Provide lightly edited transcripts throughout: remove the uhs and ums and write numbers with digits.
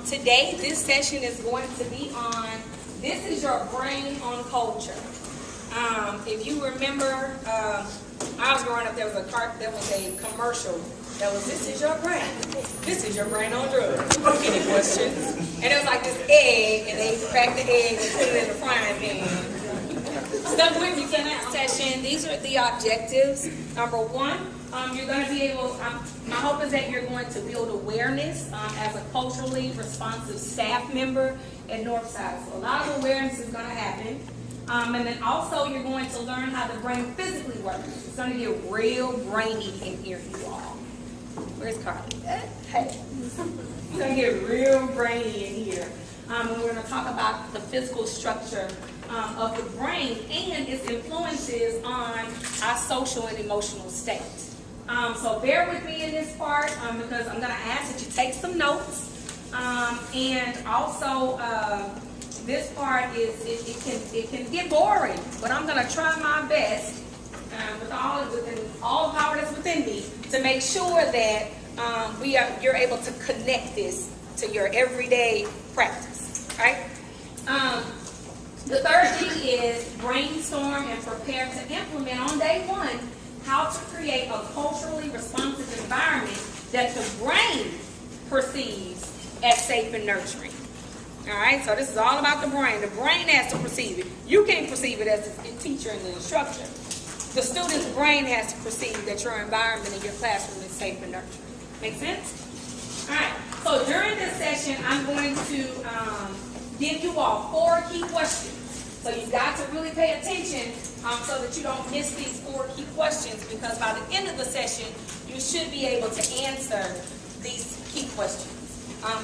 Today, this session is going to be on, this is your brain on culture. If you remember, I was growing up, there was a commercial that was, this is your brain. This is your brain on drugs. Any questions? And it was like this egg, and they cracked the egg and put it in the frying pan. Stuck with me for that session. These are the objectives. Number one, you're going to be able, my hope is that you're going to build awareness as a culturally responsive staff member at Northside. So a lot of awareness is going to happen. And then also you're going to learn how the brain physically works. It's going to get real brainy in here, you all. Where's Carly? Hey. It's going to get real brainy in here. And we're going to talk about the physical structure of the brain and its influences on our social and emotional state. So bear with me in this part because I'm going to ask that you take some notes. And also, this part is it can get boring, but I'm going to try my best with all the power that's within me to make sure that you're able to connect this to your everyday practice. Right? The third thing is brainstorm and prepare to implement on day one how to create a culturally responsive environment that the brain perceives as safe and nurturing. All right, so this is all about the brain. The brain has to perceive it. You can't perceive it as the teacher and the instructor. The student's brain has to perceive that your environment in your classroom is safe and nurturing. Make sense? All right, so during this session, I'm going to give you all 4 key questions. So you've got to really pay attention so that you don't miss these 4 key questions, because by the end of the session, you should be able to answer these key questions.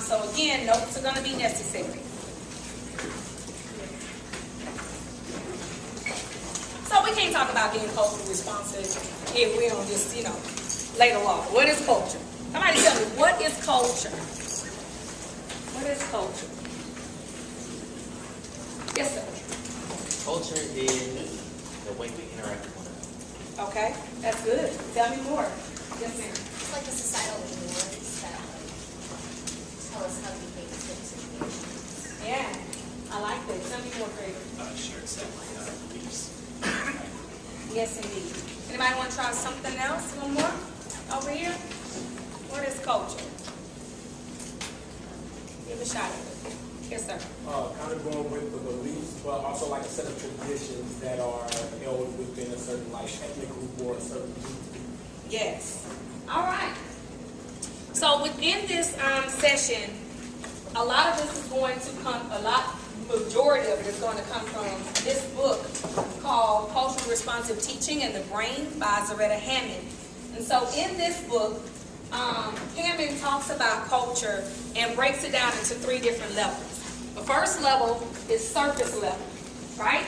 So again, notes are going to be necessary. So we can't talk about being culturally responsive if we don't just, lay the law. What is culture? Somebody tell me, what is culture? What is culture? Yes, sir. Culture is the way we interact with one another. Okay, that's good. Tell me more. Yes, ma'am. It's like a societal norms that tell us how to behave in certain situations. Yeah, I like that. Tell me more, Craig. Sure, it's beliefs. Yes, indeed. Anybody want to try something else? One more? Over here? What is culture? Give a shot at it. Yes, sir. Kind of going with the beliefs, but also like a set of traditions that are held within a certain ethnic group or a certain group. Yes. All right. So within this session, a lot of this is going to come, majority of it is going to come from this book called Culturally Responsive Teaching and the Brain by Zaretta Hammond. And so in this book, Hammond talks about culture and breaks it down into 3 different levels. The first level is surface level, right?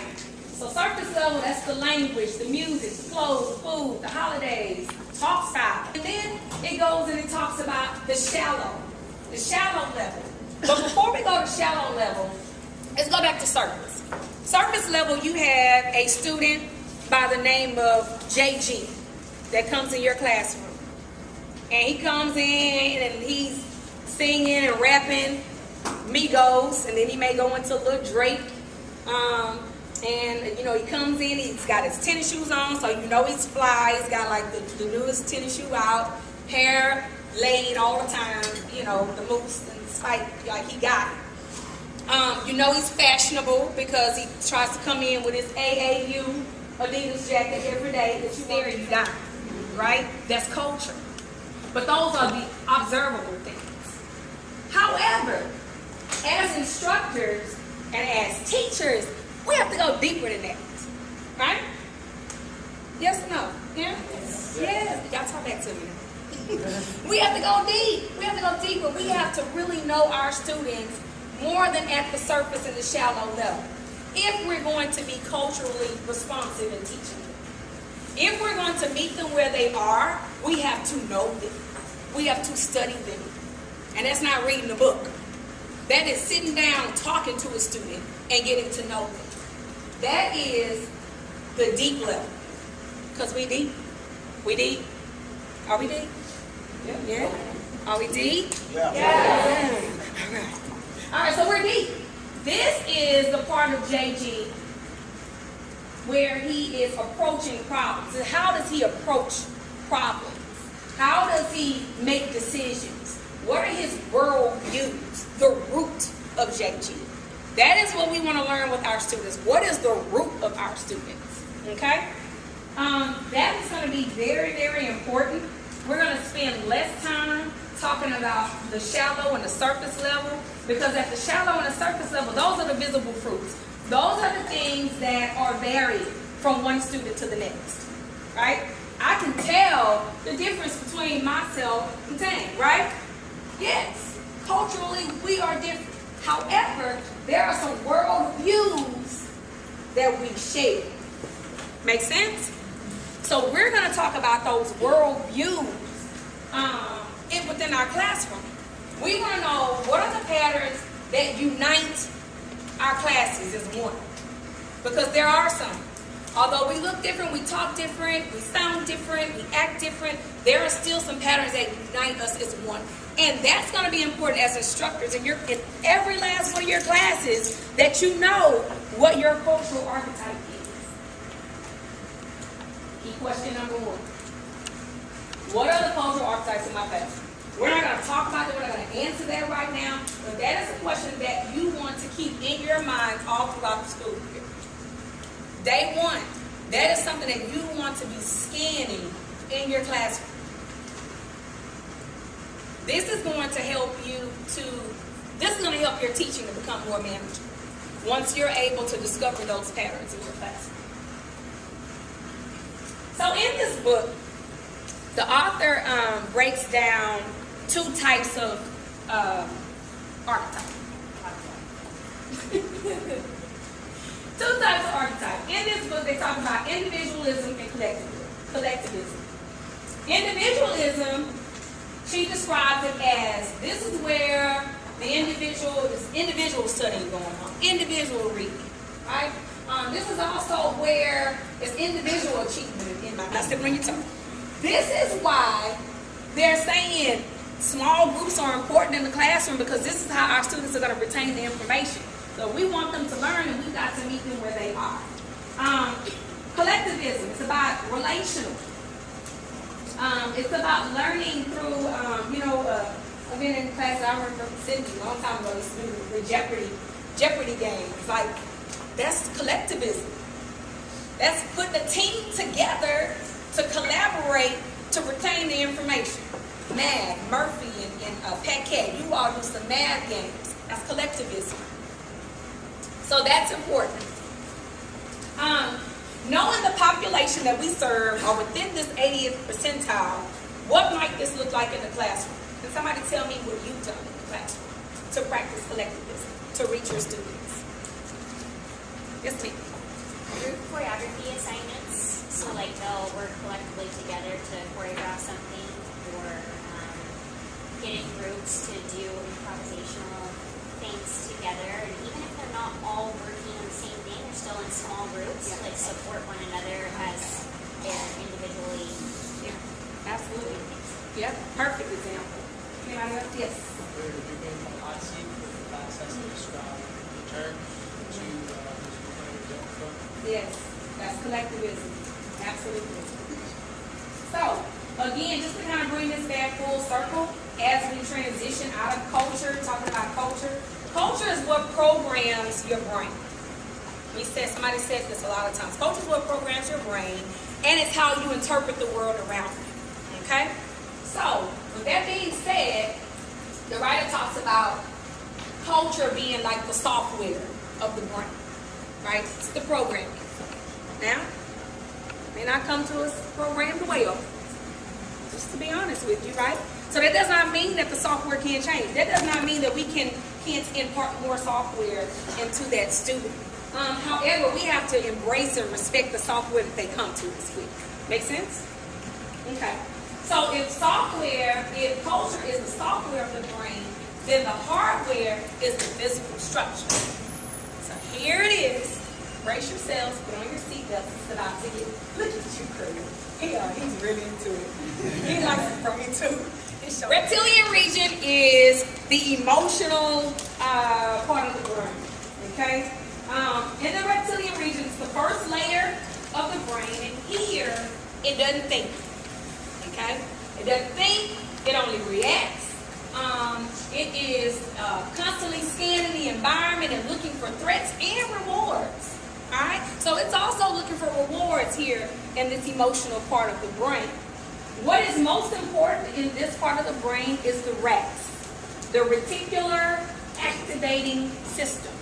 So surface level, that's the language, the music, the clothes, the food, the holidays, talk style. And then it goes and it talks about the shallow level. But before we go to shallow level, let's go back to surface. Surface level, you have a student by the name of JG that comes in your classroom. And he comes in and he's singing and rapping Migos, and then he may go into Lil Drake. And he comes in, he's got his tennis shoes on, so he's fly. He's got like the newest tennis shoe out, hair laid all the time, the mousse and spike, like he got it. He's fashionable because he tries to come in with his AAU Adidas jacket every day that you wear and you got it, right? That's culture. But those are the observable things. However, as instructors and as teachers, we have to go deeper than that, right? Yes or no? Yeah? Yes. Y'all talk back to me. We have to go deep. We have to go deeper. We have to really know our students more than at the surface and the shallow level if we're going to be culturally responsive in teaching them. If we're going to meet them where they are, we have to know them. We have to study them. And that's not reading the book. That is sitting down, talking to a student, and getting to know them. That is the deep level. Because we deep. We deep. Are we deep? Yeah. Are we deep? Yeah. Yeah. All right, so we're deep. This is the part of JG where he is approaching problems. And how does he approach problems? How does he make decisions? What are his worldviews? The root of JG. That is what we want to learn with our students. What is the root of our students? Okay? That is going to be very, very important. We're going to spend less time talking about the shallow and the surface level, because at the shallow and the surface level, those are the visible fruits. Those are the things that are varied from one student to the next, right? I can tell the difference between myself and Tang, right? Yes, culturally we are different. However, there are some world views that we share. Make sense? So we're going to talk about those world views within our classroom. We want to know what are the patterns that unite our classes as one. Because there are some. Although we look different, we talk different, we sound different, we act different, there are still some patterns that unite us as one. And that's going to be important as instructors in every last one of your classes, that you know what your cultural archetype is. Key question number 1. What are the cultural archetypes in my class? We're not going to talk about it, we're not going to answer that right now, but that is a question that you want to keep in your mind all throughout the school year. Day 1, that is something that you want to be scanning in your classroom. This is going to help your teaching to become more manageable once you're able to discover those patterns in your classroom. So in this book, the author breaks down 2 types of archetypes. 2 types of archetypes. In this book, they talk about individualism and collectivism. Individualism, she describes it as, this is where there's individual studying going on, individual reading, right? This is also where it's individual achievement in my class. When you talk, this is why they're saying small groups are important in the classroom, because this is how our students are going to retain the information. So we want them to learn, and we've got to meet them where they are. Collectivism, it's about relational. It's about learning through, I've been in classes, I remember from Sydney a long time ago, used to do the Jeopardy games. Like, that's collectivism. That's putting a team together to collaborate to retain the information. Math, Murphy and Paquette, you all do some math games. That's collectivism. So that's important. Knowing the population that we serve or within this 80th percentile, what might this look like in the classroom? Can somebody tell me what you've done in the classroom to practice collectivism, to reach your students? Yes, ma'am. Group choreography assignments, so like they'll work collectively together to choreograph something, or get in groups to do improvisational things together. And even if they're not all working on the same thing, they're still in small groups, like support one another as they're individually. Yeah, absolutely. Yep, perfect example. Anybody else? Yes. We're doing the hot seat with the class as a describe the term to Yes, that's collectivism. Absolutely. So, again, just to kind of bring this back full circle, as we transition out of culture, talking about culture, culture is what programs your brain. Somebody says this a lot of times. Culture is what programs your brain, and it's how you interpret the world around you. Okay? So, with that being said, the writer talks about culture being like the software of the brain. Right? It's the programming. Now, may not come to us programmed well, just to be honest with you, right? So that does not mean that the software can't change. That does not mean that we can't impart more software into that student. However, we have to embrace and respect the software that they come to us with. Make sense? Okay. So if culture is the software of the brain, then the hardware is the physical structure. So here it is. Brace yourselves, put on your seatbelts. It's about to get. Look at you, Craig. He's really into it. He likes it from me too. Reptilian region is the emotional part of the brain, okay? In the reptilian region, it's the first layer of the brain, and here, it doesn't think, okay? It doesn't think, it only reacts. It is constantly scanning the environment and looking for threats and rewards, all right? So it's also looking for rewards here in this emotional part of the brain. What is most important in this part of the brain is the RAS, the reticular activating system.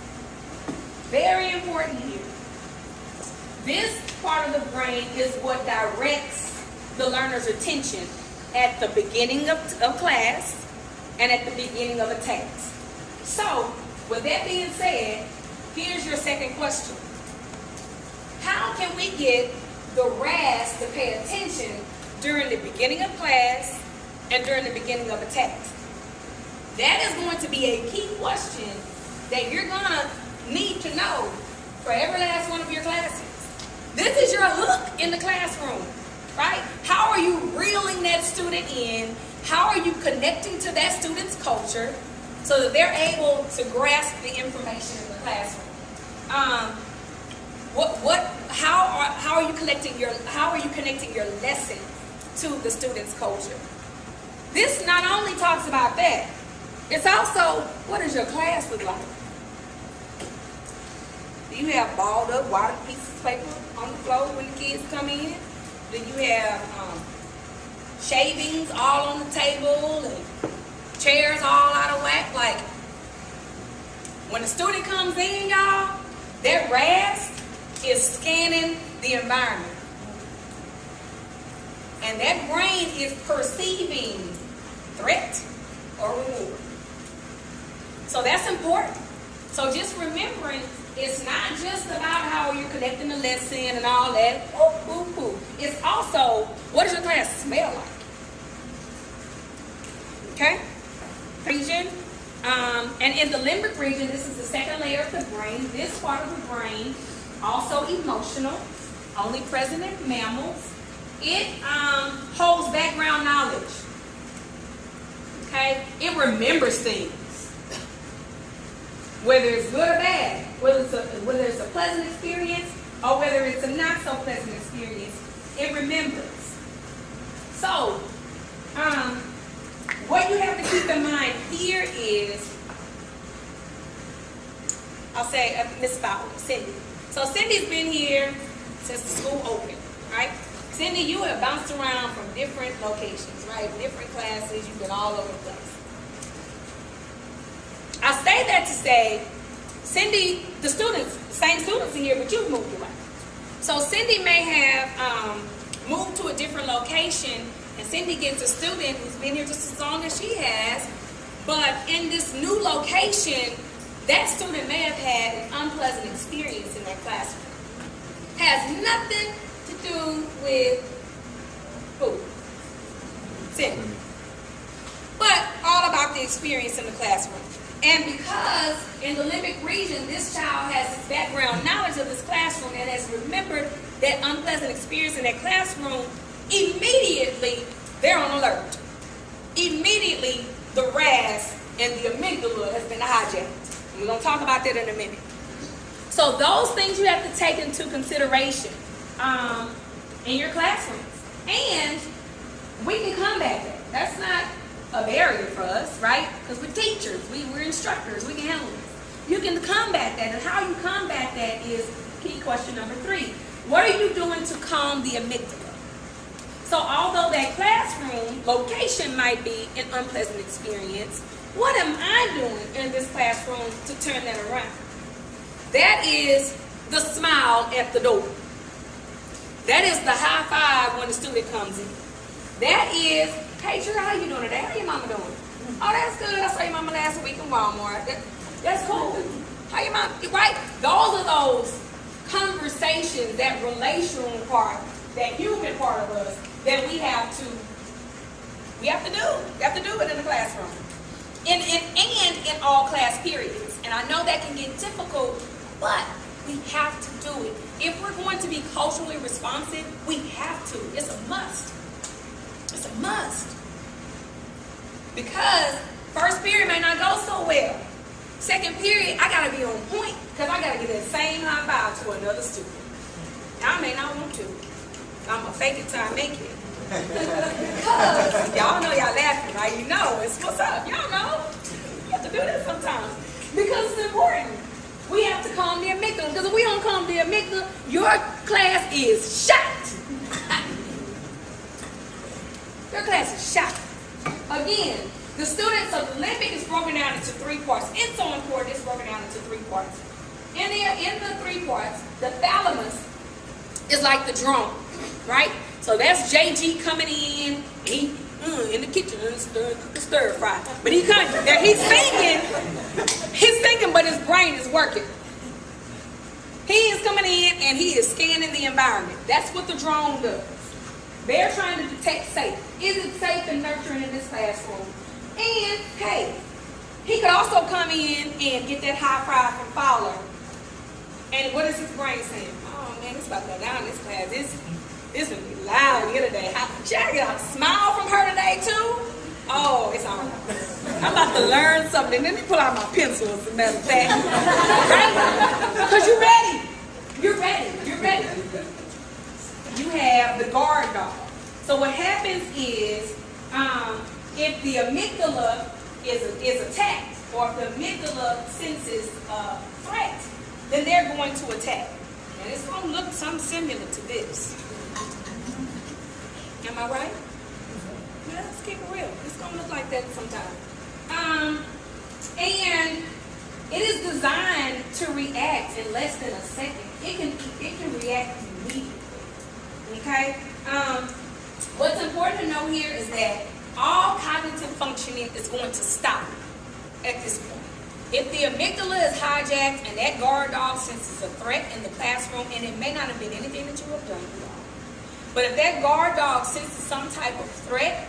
Very important here. This part of the brain is what directs the learner's attention at the beginning of class and at the beginning of a task. So, with that being said, here's your second question. How can we get the RAS to pay attention during the beginning of class and during the beginning of a task? That is going to be a key question that you're going to need to know for every last one of your classes. This is your hook in the classroom, right? How are you reeling that student in? How are you connecting to that student's culture so that they're able to grasp the information in the classroom? How are you connecting your lesson to the student's culture? This not only talks about that, it's also, what does your class look like? Do you have balled up water pieces of paper on the floor when the kids come in? Do you have shavings all on the table and chairs all out of whack? Like, when a student comes in, y'all, their RAS is scanning the environment. And that brain is perceiving threat or reward. So that's important. So just remembering, it's not just about how you're connecting the lesson and all that. It's also, what does your class smell like? Okay? Region. And in the limbic region, this is the second layer of the brain. This part of the brain, also emotional, only present in mammals. It holds background knowledge. Okay? It remembers things. Whether it's good or bad, whether it's a pleasant experience or whether it's a not so pleasant experience, it remembers. So, what you have to keep in mind here is, I'll say Miss Fowler, Cindy. So Cindy's been here since the school opened, right? Cindy, you have bounced around from different locations, right? Different classes, you've been all over the place. I say that to say, Cindy, the same students are here, but you've moved away. So Cindy may have moved to a different location, and Cindy gets a student who's been here just as long as she has, but in this new location, that student may have had an unpleasant experience in that classroom. Has nothing to do with who? Cindy. But all about the experience in the classroom. And because in the limbic region, this child has this background knowledge of this classroom and has remembered that unpleasant experience in that classroom, immediately they're on alert. Immediately the RAS and the amygdala has been hijacked. And we're going to talk about that in a minute. So those things you have to take into consideration in your classrooms. And we can combat that. That's not a barrier for us, right? Because we're teachers, we're instructors, we can handle this. You can combat that, and how you combat that is key question number 3. What are you doing to calm the amygdala? So although that classroom location might be an unpleasant experience, what am I doing in this classroom to turn that around? That is the smile at the door. That is the high five when the student comes in. That is, hey, Drew, how you doing today? How your mama doing? Oh, that's good. I saw your mama last week in Walmart. That's cool. How your mama, right? Those are those conversations, that relational part, that human part of us that we have to do. We have to do it in the classroom. And in all class periods. And I know that can get difficult, but we have to do it. If we're going to be culturally responsive, we have to. It's a must. It's a must. Because first period may not go so gotta be on point because I gotta get that same high five to another student. I may not want to. I'm gonna fake it till I make it. Because y'all know y'all laughing, right? You know it's what's up. Y'all know. You have to do that sometimes because it's important. We have to calm the amygdala because if we don't calm the amygdala, your class is shot. Your class is shot. Again, the students of the limbic is broken down into 3 parts. It's so important. It's broken down into 3 parts. In the 3 parts, the thalamus is like the drum, right? So that's JG coming in. He in the kitchen, stir fry. But he's thinking, but his brain is working. He is coming in and he is scanning the environment. That's what the drone does. They're trying to detect safe. Is it safe and nurturing in this classroom? And hey, he could also come in and get that high five from Ballard. And what is his brain saying? Oh man, it's about to go down in this class. This will be loud here today. Should I get a smile from her today too? Oh, it's on. I'm about to learn something. Let me pull out my pencil as a matter of fact. Right? Because you're ready. You're ready. You're ready. You have the guard dog. So what happens is, if the amygdala is attacked, or if the amygdala senses threat, then they're going to attack. And it's going to look something similar to this. Am I right? Yeah, let's keep it real. It's going to look like that sometime. And it is designed to react in less than a second. It can react immediately. Okay? What's important to know here is that all cognitive functioning is going to stop at this point. If the amygdala is hijacked and that guard dog senses a threat in the classroom, and it may not have been anything that you have done, but if that guard dog senses some type of threat,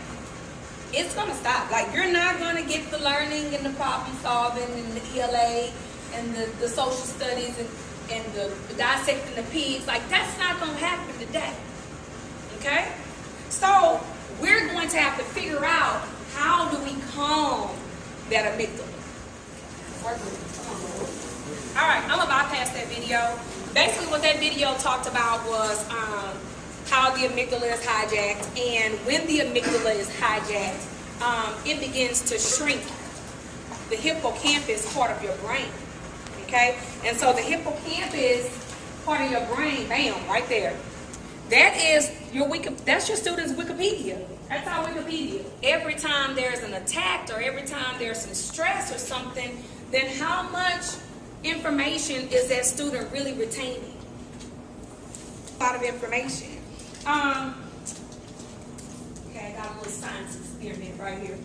it's going to stop. Like, you're not going to get the learning and the problem solving and the ELA and the social studies and the dissecting the pigs. Like, that's not going to happen today. Okay? So, we're going to have to figure out how do we calm that amygdala. All right, I'm going to bypass that video. Basically, what that video talked about was how the amygdala is hijacked, and when the amygdala is hijacked, it begins to shrink the hippocampus part of your brain. Okay, and so the hippocampus part of your brain, bam, right there. That is that's your student's Wikipedia. That's our Wikipedia. Every time there's an attack or every time there's some stress or something, then how much information is that student really retaining? A lot of information. Okay, I got a little science experiment right here.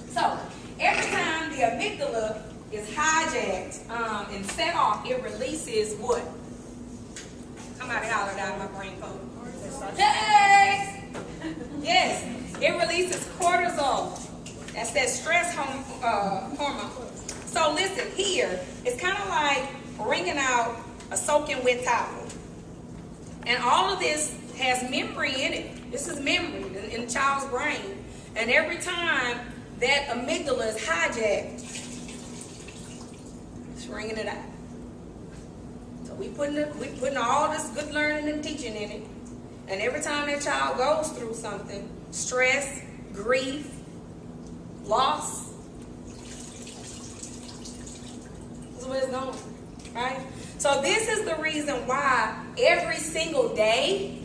So, every time the amygdala is hijacked and set off, it releases what? Somebody hollered out of my brain phone. Hey! Yes, it releases cortisol. That's that stress hormone. So listen, here, it's kind of like wringing out a soaking wet towel. And all of this has memory in it. This is memory in the child's brain. And every time that amygdala is hijacked, it's wringing it out. So we putting all this good learning and teaching in it. And every time that child goes through something, stress, grief, loss, this is where it's going, right? So this is the reason why every single day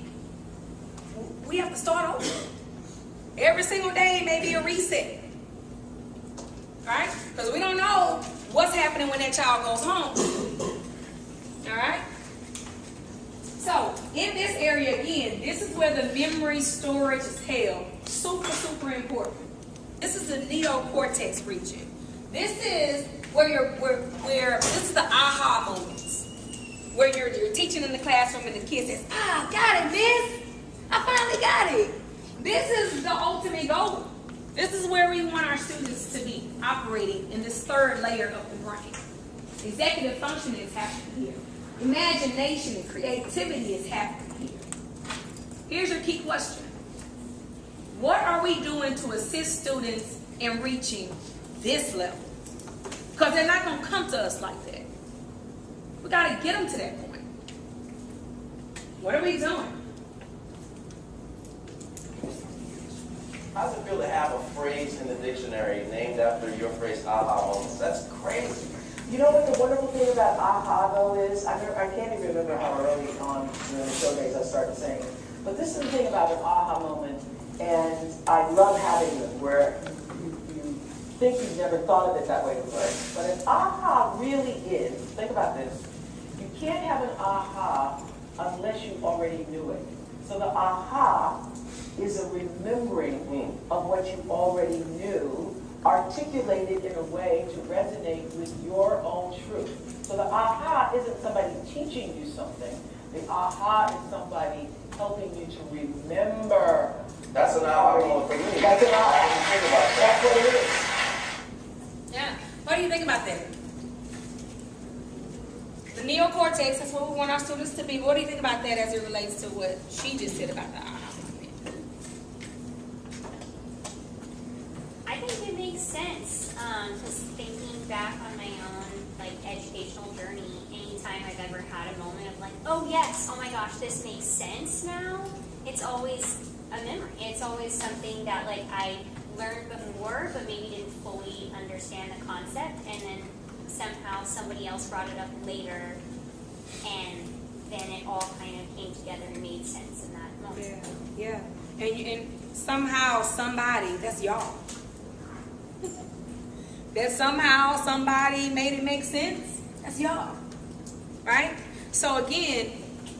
we have to start over. Every single day may be a reset, right? Because we don't know what's happening when that child goes home. All right? So, in this area again, this is where the memory storage is held. Super, super important. This is the neocortex region. This is where this is the aha moments. Where you're teaching in the classroom and the kid says, "Ah, got it, miss. I finally got it." This is the ultimate goal. This is where we want our students to be operating in this third layer of the brain. Executive functioning is happening here. Imagination and creativity is happening here. Here's your key question. What are we doing to assist students in reaching this level? Because they're not going to come to us like that. We gotta get them to that point. What are we doing? How does it feel to have a phrase in the dictionary named after your phrase, aha moments? That's crazy. You know what the wonderful thing about aha though is, I can't even remember how early on during the show days I started saying it, but this is the thing about an aha moment, and I love having them where you think you've never thought of it that way before. But an aha really is, think about this, you can't have an aha unless you already knew it. So the aha is a remembering of what you already knew, articulated in a way to resonate with your own truth. So the aha isn't somebody teaching you something. The aha is somebody helping you to remember. That's an aha moment for me. That's an aha. I didn't think about that. That's what it is. Yeah. What do you think about that? The neocortex, that's what we want our students to be. What do you think about that as it relates to what she just said about the aha moment? I think it makes sense. Just thinking back on my own like educational journey, anytime I've ever had a moment of like, oh yes, oh my gosh, this makes sense now. It's always a memory. It's always something that like I learned before, but maybe didn't fully understand the concept, and then somehow somebody else brought it up later, and then it all kind of came together and made sense in that moment. Yeah. And somehow somebody, that's y'all. That somehow somebody made it make sense. That's y'all. Right? So again,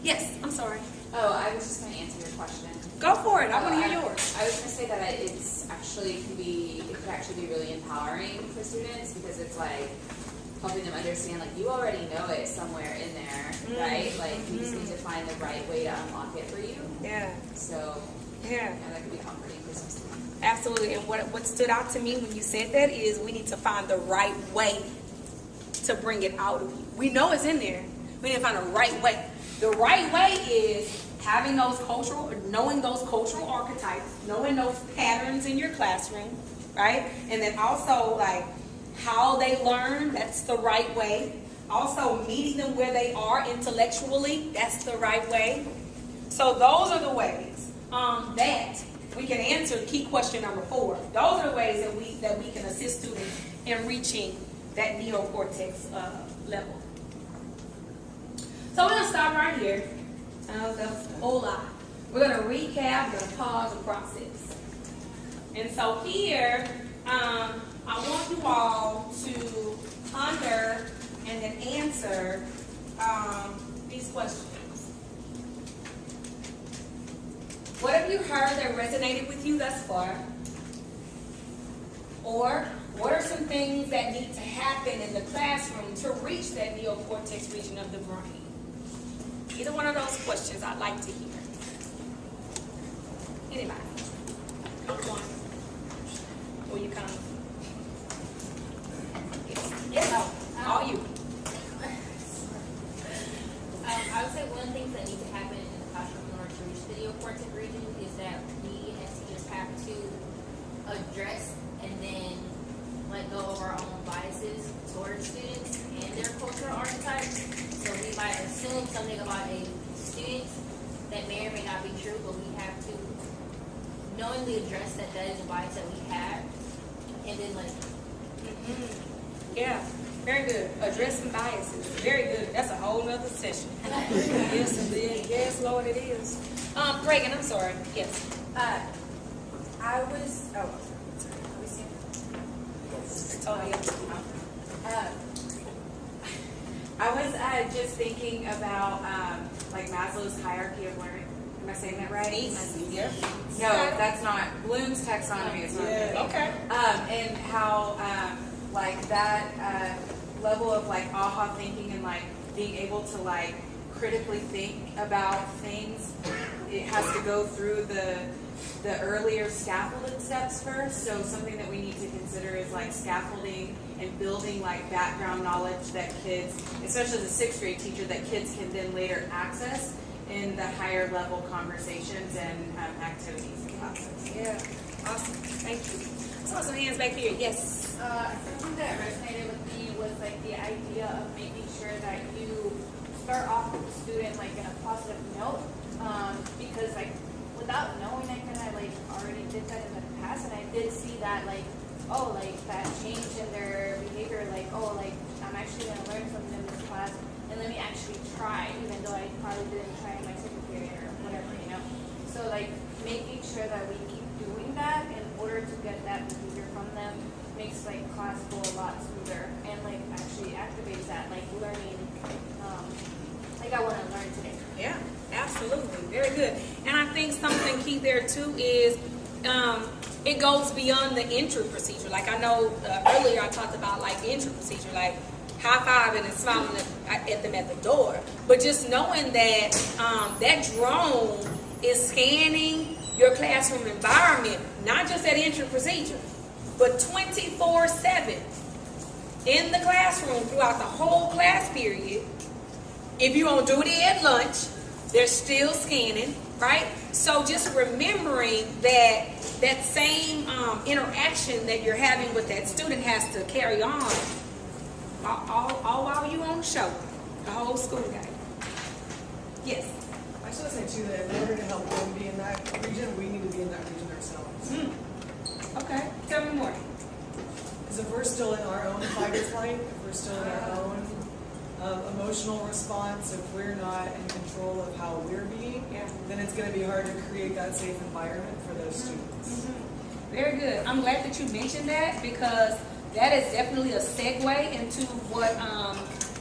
yes, I'm sorry. Oh, I was just going to answer your question. Go for it. I want to hear yours. I was going to say that it's actually it could actually be really empowering for students, because it's like helping them understand, like, you already know it somewhere in there, right? Like, you just need to find the right way to unlock it for you. Yeah. So, Yeah. that could be comforting for some students. Absolutely. And what stood out to me when you said that is we need to find the right way to bring it out of you. We know it's in there. We need to find the right way. The right way is having knowing those cultural archetypes, knowing those patterns in your classroom, right? And then also like how they learn, that's the right way. Also meeting them where they are intellectually, that's the right way. So those are the ways that we can answer key question number 4. Those are the ways that we can assist students in reaching that neocortex level. So we're going to stop right here. That's a whole lot. We're going to recap, we're going to pause the process. And so here, I want you all to ponder and then answer these questions. What have you heard that resonated with you thus far? Or what are some things that need to happen in the classroom to reach that neocortex region of the brain? Either one of those questions I'd like to hear. Anybody? Pick one. Will you come? Yes, all you. I would say one of the things that needs to happen in the classroom in order to reach the neocortex region is that we as teachers have to address and then let go of our own biases towards students and their cultural archetypes. So we might assume something about a student that may or may not be true, but we have to knowingly address that is a bias that we have, and then let it go. Yeah, very good. Addressing biases. Very good. That's a whole nother session. Yes, it is. Yes, Lord, it is. Reagan, I'm sorry. Yes. I was just thinking about like Maslow's hierarchy of learning. Am I saying that right? Yeah. No, that's not. Bloom's taxonomy is not. Yeah. Okay. And how like that level of like aha thinking and like being able to like critically think about things, it has to go through the earlier scaffolded steps first. So something that we need to consider is like scaffolding and building like background knowledge that kids, especially as a 6th grade teacher, that kids can then later access in the higher level conversations and activities and classes. Yeah. Awesome. Thank you. So some hands back here. Yes. Something that resonated with me was like the idea of making sure that you start off with the student like in a positive note, because like without knowing it, and I like already did that in the past, and I did see that like, oh, like that change in their behavior, like, oh, like I'm actually gonna learn something in this class, and let me actually try, even though I probably didn't try in my second period or whatever, you know. So like making sure that we keep doing that in order to get that behavior from them makes like class go a lot smoother, and like actually activates that like learning, like I want to learn today. Yeah, absolutely. Very good. And I think something key there too is it goes beyond the entry procedure. Like I know earlier I talked about like the entry procedure, like high-fiving and smiling at them at the door. But just knowing that that drone is scanning your classroom environment, not just at entry procedure, but 24/7 in the classroom throughout the whole class period. If you're on duty at lunch, they're still scanning, right? So just remembering that that same interaction that you're having with that student has to carry on all while you're on the show, the whole school day. Yes? I just want to say too that in order to help them be in that region, we need to be in that region ourselves. Okay, tell me more. Because if we're still in our own fight or flight, if we're still in our own emotional response, if we're not in control of how we're being, then it's going to be hard to create that safe environment for those students. Very good. I'm glad that you mentioned that, because that is definitely a segue into what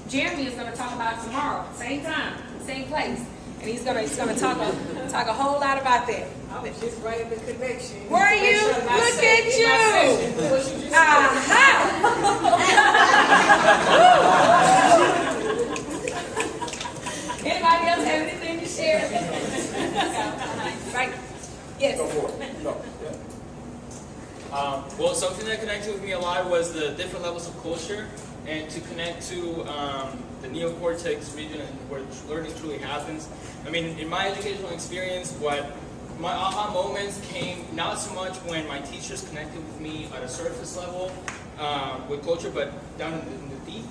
Jeremy is going to talk about tomorrow, same time, same place, and he's going to talk a whole lot about that. I'm just right in the connection. Were you? Look at you! Anybody else have anything to share? Right? Yes. Go for it. No. Well, something that connected with me a lot was the different levels of culture, and to connect to the neocortex region and where learning truly happens. I mean, in my educational experience, my aha moments came not so much when my teachers connected with me at a surface level with culture, but down in the deep.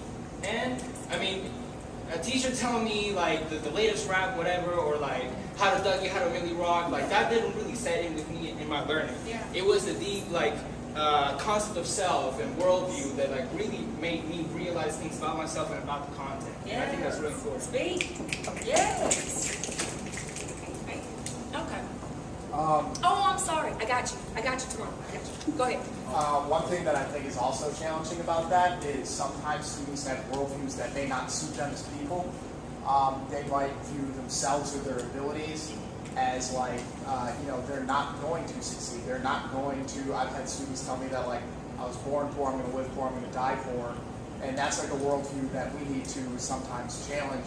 And I mean, a teacher telling me like the latest rap, whatever, or like how to Dougie, how to Millie Rock, like that didn't really set in with me in my learning. Yeah. It was the deep like concept of self and worldview that like really made me realize things about myself and about the content. Yeah. And I think that's really cool. Speak. Yes. Okay. Oh, I'm sorry. I got you tomorrow. I got you. Go ahead. One thing that I think is also challenging about that is sometimes students have worldviews that may not suit them as people. They might view themselves or their abilities as like, they're not going to succeed. They're not going to, I've had students tell me that like, I was born poor, I'm going to live poor, I'm going to die poor. And that's like a worldview that we need to sometimes challenge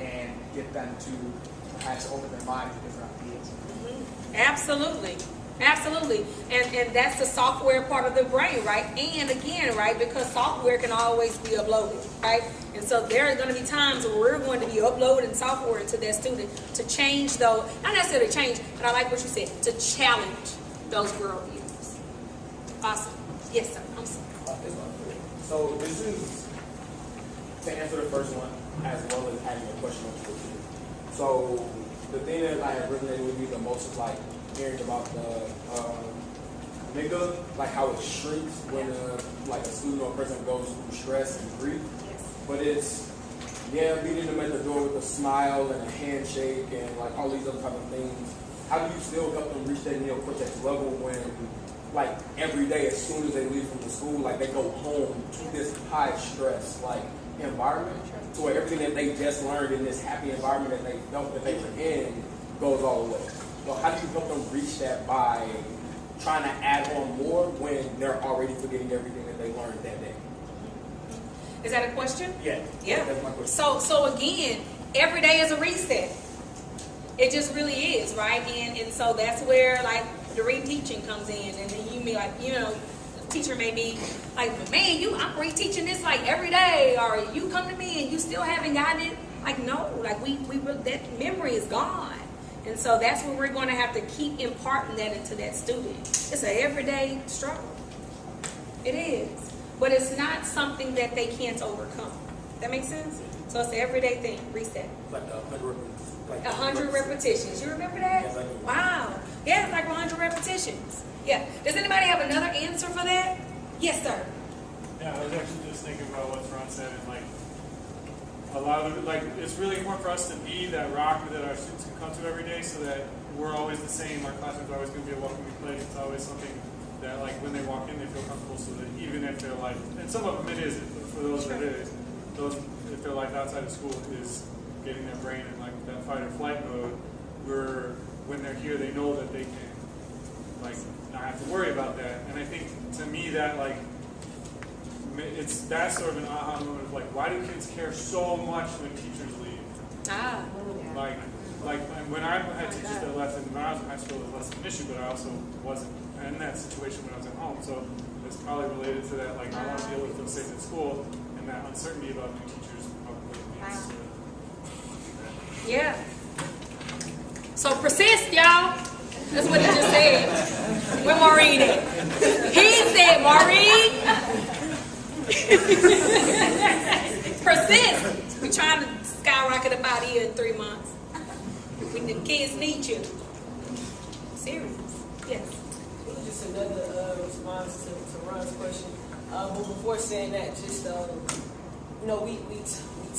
and get them to perhaps open their mind to different ideas. Absolutely. Absolutely. And that's the software part of the brain, right? And again, right, because software can always be uploaded, right? And so there are going to be times where we're going to be uploading software to that student to change those, not necessarily change, but I like what you said, to challenge those worldviews. Awesome. Yes, sir. I'm sorry. So this is to answer the first one as well as having a question on the two. So the thing that I have resonated with me the most is like hearing about the nigga, like how it shrinks when like a student or a person goes through stress and grief. But it's meeting them at the door with a smile and a handshake and like all these other type of things. How do you still help them reach that neocortex level when like every day as soon as they leave from the school, like they go home to this high stress like environment, to where everything that they just learned in this happy environment that they felt that they were in goes all the way. So how do you help them reach that by trying to add on more when they're already forgetting everything that they learned that day? Is that a question? Yeah. Yeah. That's my question. So again, every day is a reset. It just really is, right? And so that's where like the reteaching comes in, and then you may like, the teacher may be like, man, I'm reteaching this like every day, or you come to me and you still haven't gotten it. Like no, like we that memory is gone. And so that's where we're going to have to keep imparting that into that student. It's an everyday struggle. It is. But it's not something that they can't overcome. That makes sense? So it's an everyday thing, reset. Like 100 repetitions. You remember that? Yes, I do. Wow. Yeah, it's like 100 repetitions. Yeah. Does anybody have another answer for that? Yes, sir. Yeah, I was actually just thinking about what Ron said, and like a lot of it, like it's really important for us to be that rock that our students can come to every day, so that we're always the same. Our classroom's always going to be a welcoming place. It's always something that, like, when they walk in, they feel comfortable. So that even if their life, and some of them it is, but for those that it is, those if their life outside of school is getting their brain in like that fight or flight mode, when they're here, they know that they can like not have to worry about that. And I think to me that like that's sort of an aha moment of like, why do kids care so much when teachers leave? Ah. Like when I had teachers that left, and when I was in high school, it was less of an issue, but I also wasn't in that situation when I was at home. So it's probably related to that. Like I want to be able to feel safe at school, and that uncertainty about new teachers probably leads to that. Yeah. So persist, y'all. That's what he just said. Where Maureen at? He said, Maureen. Persist. We're trying to skyrocket up out here in 3 months. When the kids need you. Serious. Yes. It was just another response to Ron's question. But before saying that, just we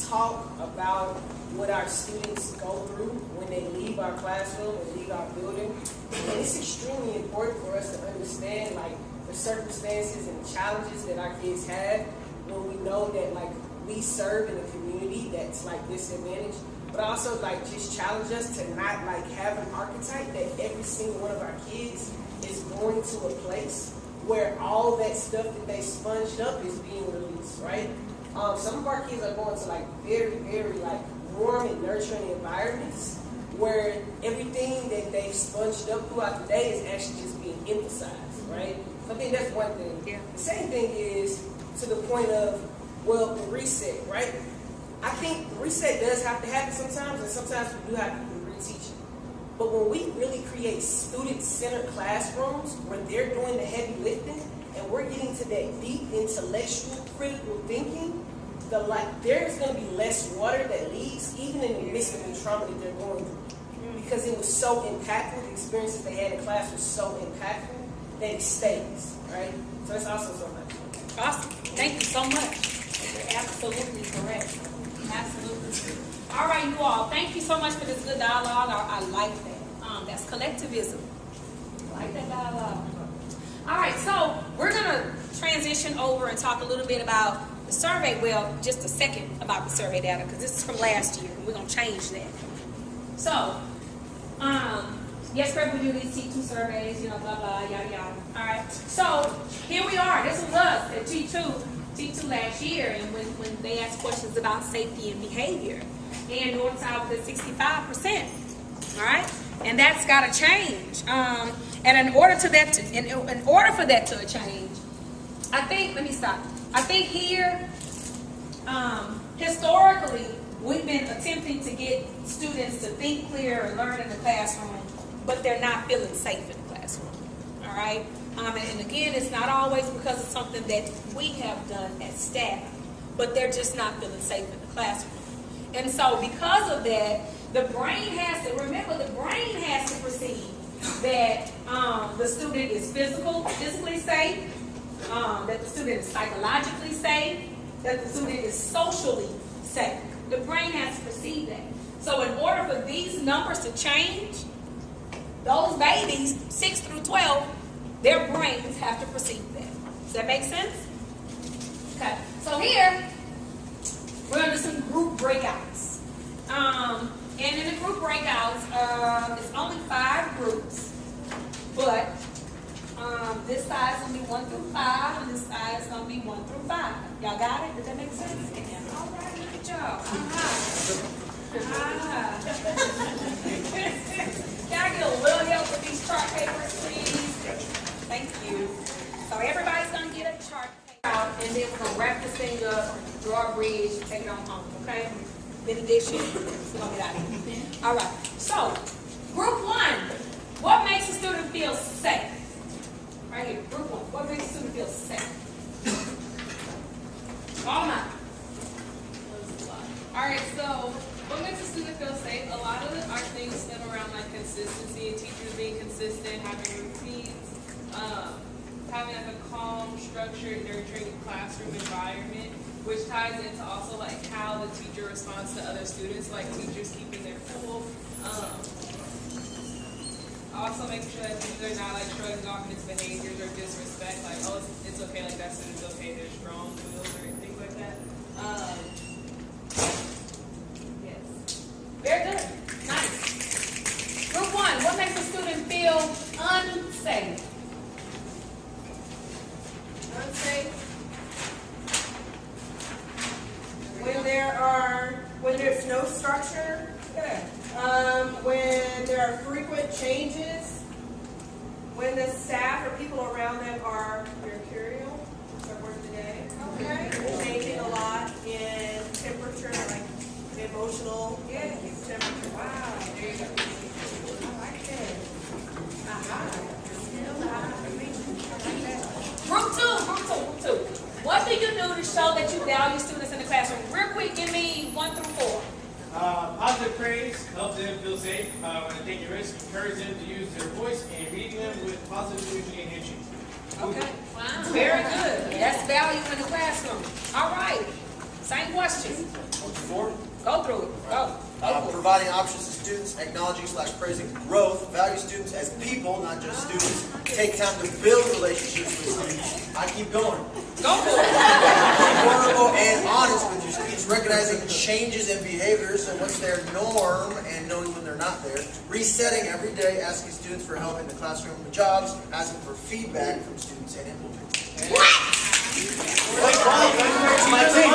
talk about what our students go through when they leave our classroom and leave our building, and it's extremely important for us to understand like the circumstances and the challenges that our kids have when we know that like we serve in a community that's like disadvantaged. But also like just challenge us to not like have an archetype that every single one of our kids is going to a place where all that stuff that they sponged up is being released, right? Some of our kids are going to like very, very like warm and nurturing environments where everything that they've sponged up throughout the day is actually just being emphasized, right? So I think that's one thing. Yeah. The second thing is to the point of, well, the reset, right? I think the reset does have to happen sometimes, and sometimes we do have to do reteaching. But when we really create student-centered classrooms where they're doing the heavy lifting and we're getting to that deep intellectual critical thinking, there's going to be less water that leaks even in the midst of the trauma that they're going through. Because it was so impactful, the experiences they had in class was so impactful that it stays, right? So that's also so much. Awesome. Thank you so much. You're absolutely correct. Absolutely. All right, you all. Thank you so much for this good dialogue. I like that. That's collectivism. I like that dialogue. All right, so we're going to transition over and talk a little bit about the survey. Well, just a second about the survey data, because this is from last year, and we're going to change that. So, YES Prep, we do these T2 surveys, blah, blah, yada, yada. All right, so here we are. This was us at T2 last year, and when they asked questions about safety and behavior, and Northside was at 65%. All right, and that's got to change. And in order for that to change, I think. Let me stop. I think here, historically, we've been attempting to get students to think clear and learn in the classroom, but they're not feeling safe in the classroom. All right. And again, it's not always because of something that we have done as staff, but they're just not feeling safe in the classroom. And so because of that, the brain has to perceive that the student is physically safe, that the student is psychologically safe, that the student is socially safe. The brain has to perceive that. So in order for these numbers to change, those babies, 6 through 12, their brains have to perceive that. Does that make sense? Okay. So here, we're going to do some group breakouts. And in the group breakouts, it's only 5 groups. But this side is going to be 1 through 5, and this side is going to be 1 through 5. Y'all got it? Does that make sense? Yeah. All right, look at y'all. Can I get a little help with these chart papers, please? Thank you. So everybody's going to get a chart paper out, and then we're going to wrap this thing up, draw a bridge, take it on home, okay? Benediction, we're going to get out of here. All right. So, group 1, what makes a student feel safe? Right here, group 1, what makes a student feel safe? All night. Alright, so what makes a student feel safe? A lot of our things stem around like consistency and teachers being consistent, having routines, having like a calm, structured, nurturing classroom environment, which ties into also like how the teacher responds to other students, like teachers keeping their cool. Also making sure that teachers are not like shrugging off misbehaviors or disrespect, like, oh, it's okay, like that student's okay, they're strong willed or things like that. Yes. Very good. Nice. Group 1, what makes a student feel unsafe? Unsafe. When there's no structure, when there are frequent changes, when the staff or people around them are mercurial, or word of the day, changing a lot in temperature, like emotional temperature. Wow, there you go. I like that. Group 2. What do you do to show that you value students in the classroom? Real quick, give me 1 through 4. Positive praise helps them feel safe when they take a risk. Encourage them to use their voice and reading them with positive energy and energy. Okay. Wow. Very good. That's value in the classroom. All right. Same question. 4. Go through it. Go. Providing options to students, acknowledging/praising growth, value students as people, not just students. Take time to build relationships with students. I keep going. Go for it. Be vulnerable and honest with your students, recognizing changes in behaviors and what's their norm and knowing when they're not there. Resetting every day, asking students for help in the classroom with jobs, asking for feedback from students and implementing. My team.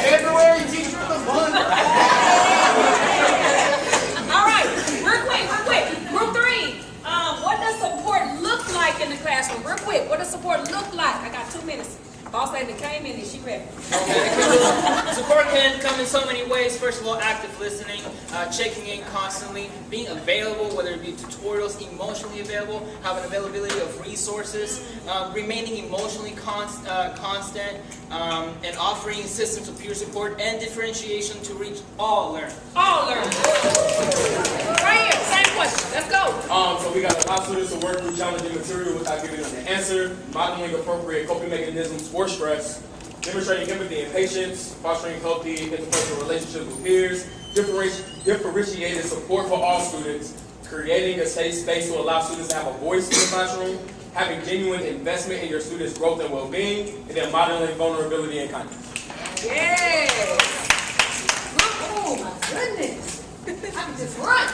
February teacher of the month. All right, real quick. Group 3. What does support look like in the classroom? Real quick, what does support look like? I got 2 minutes. Boss lady came in and she ready. Support can come in so many ways. First of all, active listening, checking in constantly, being available, whether it be tutorials, emotionally available, having availability of resources, remaining emotionally constant, and offering systems of peer support and differentiation to reach all learners. All learners. Right here, same question. Let's go. So we got allow students to work through challenging material without giving them an answer, modeling appropriate coping mechanisms for stress, demonstrating empathy and patience, fostering healthy interpersonal relationships with peers, differentiated support for all students, creating a safe space to allow students to have a voice in the classroom, having genuine investment in your students' growth and well-being, and then modeling vulnerability and kindness. Yes. Oh my goodness. I can just run.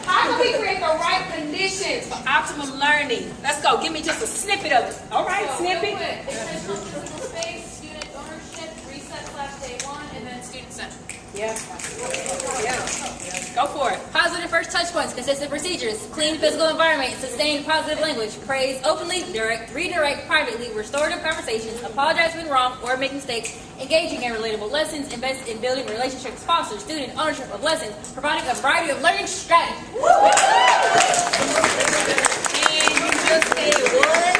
How can we create the right conditions for optimum learning? Let's go. Give me just a snippet of it. All right, snippet. Intentional physical space, student ownership, reset/day 1, and then student center. Yeah. Go for it. Positive first touch points, consistent procedures, clean physical environment, sustained positive language, praise openly, redirect privately, restorative conversations, apologize when wrong or make mistakes, engaging in relatable lessons, invest in building relationships, foster student ownership of lessons, providing a variety of learning strategies. And you just said what?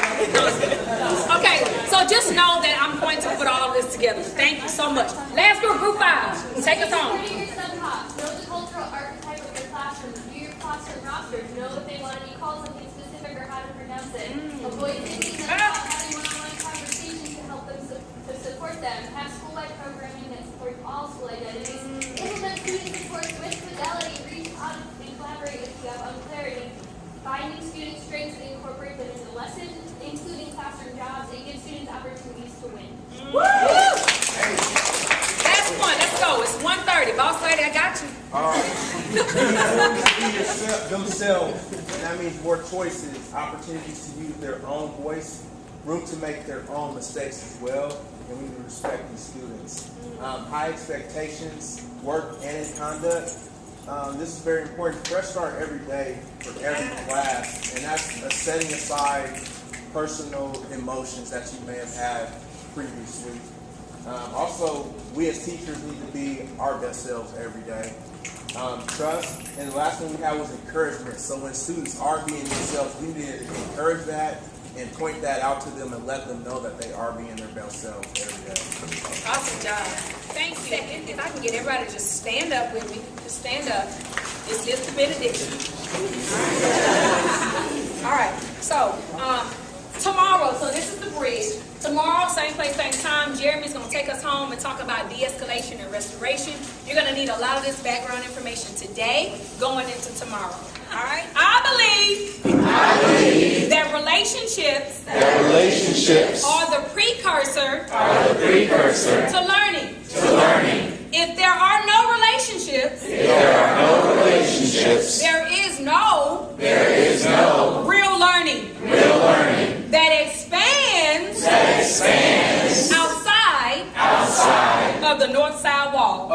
Okay, so just know that I'm going to put all of this together. Thank you so much. Last group, group 5. Take us on. Know your subtops. Know the cultural archetype of your classroom. View your classroom roster. Know if they want to be called something specific or how to pronounce it. Avoid thinking about having one-on-one conversations to help them to support them. Have school-wide programming that supports all school identities. Implement student supports with fidelity. Reach out and collaborate if you have unclarity. Finding student strengths and incorporate them into lessons, including classroom jobs, and give students opportunities to win. Woo! Last one, let's go. It's 1:30. Boss lady, I got you. Be themselves. That means more choices, opportunities to use their own voice, room to make their own mistakes as well, and we need to respect these students. High expectations, work and in conduct. This is very important. Fresh start every day for every class, and that's setting aside personal emotions that you may have had previously. Also, we as teachers need to be our best selves every day. Trust, and the last one we had was encouragement. So when students are being themselves, we need to encourage that and point that out to them and let them know that they are being their best selves every day. Awesome job. Thank you. Second, if I can get everybody to just stand up with me, just stand up. This is the benediction. All right. So, tomorrow, so this is the bridge. Tomorrow, same place, same time, Jeremy's going to take us home and talk about de-escalation and restoration. You're going to need a lot of this background information today going into tomorrow. All right? I believe that relationships are the precursor to learning. If there are no relationships, there is no real learning that expands outside of the north side wall.